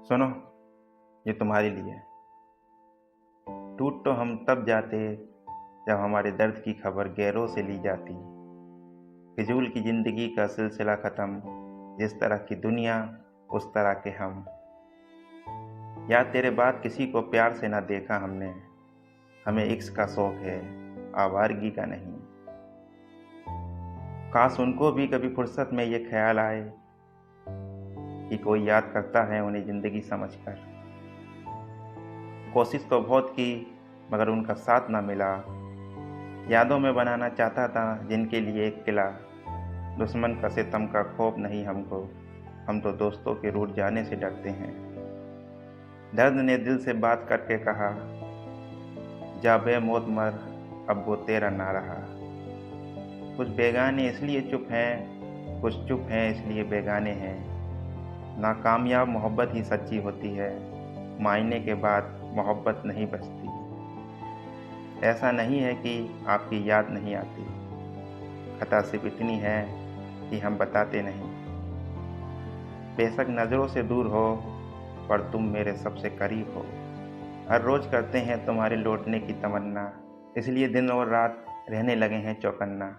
सुनो, ये तुम्हारे लिए है। टूट तो हम तब जाते जब हमारे दर्द की खबर गैरों से ली जाती। फिजूल की जिंदगी का सिलसिला खत्म, जिस तरह की दुनिया उस तरह के हम। या तेरे बाद किसी को प्यार से ना देखा हमने। हमें इश्क का शौक है, आवारगी का नहीं। काश उनको भी कभी फुर्सत में ये ख्याल आए कि कोई याद करता है उन्हें जिंदगी समझकर। कोशिश तो बहुत की मगर उनका साथ ना मिला। यादों में बनाना चाहता था जिनके लिए एक किला। दुश्मन का सितम का खौफ नहीं हमको, हम तो दोस्तों के रूठ जाने से डरते हैं। दर्द ने दिल से बात करके कहा, जा बे मौत मर, अब वो तेरा ना रहा। कुछ बेगाने इसलिए चुप हैं, कुछ चुप हैं इसलिए बेगाने हैं। नाकामयाब मोहब्बत ही सच्ची होती है, मायने के बाद मोहब्बत नहीं बचती। ऐसा नहीं है कि आपकी याद नहीं आती, खता सिर्फ इतनी है कि हम बताते नहीं। बेशक नज़रों से दूर हो पर तुम मेरे सबसे करीब हो। हर रोज़ करते हैं तुम्हारे लौटने की तमन्ना, इसलिए दिन और रात रहने लगे हैं चौकन्ना।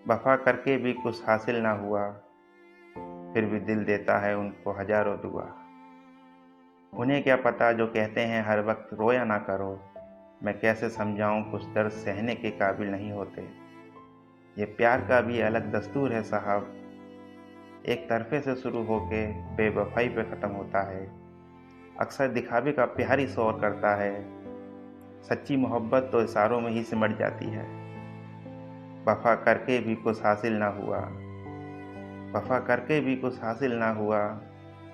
वफा करके भी कुछ हासिल ना हुआ, फिर भी दिल देता है उनको हजारों दुआ। उन्हें क्या पता जो कहते हैं हर वक्त रोया ना करो। मैं कैसे समझाऊं कुछ दर्द सहने के काबिल नहीं होते। ये प्यार का भी अलग दस्तूर है साहब, एक तरफे से शुरू होके बेवफाई पे ख़त्म होता है। अक्सर दिखावे का प्यार ही शोर करता है, सच्ची मोहब्बत तो इशारों में ही सिमट जाती है। वफा करके भी कुछ हासिल ना हुआ, वफा करके भी कुछ हासिल ना हुआ,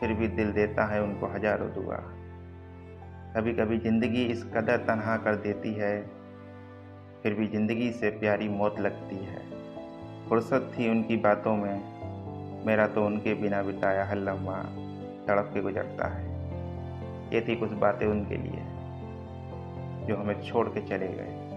फिर भी दिल देता है उनको हजारों दुआ। कभी कभी ज़िंदगी इस कदर तन्हा कर देती है, फिर भी ज़िंदगी से प्यारी मौत लगती है। फुर्सत थी उनकी बातों में, मेरा तो उनके बिना बिताया हर लम्हा तड़प के गुजरता है। ये थी कुछ बातें उनके लिए जो हमें छोड़ के चले गए।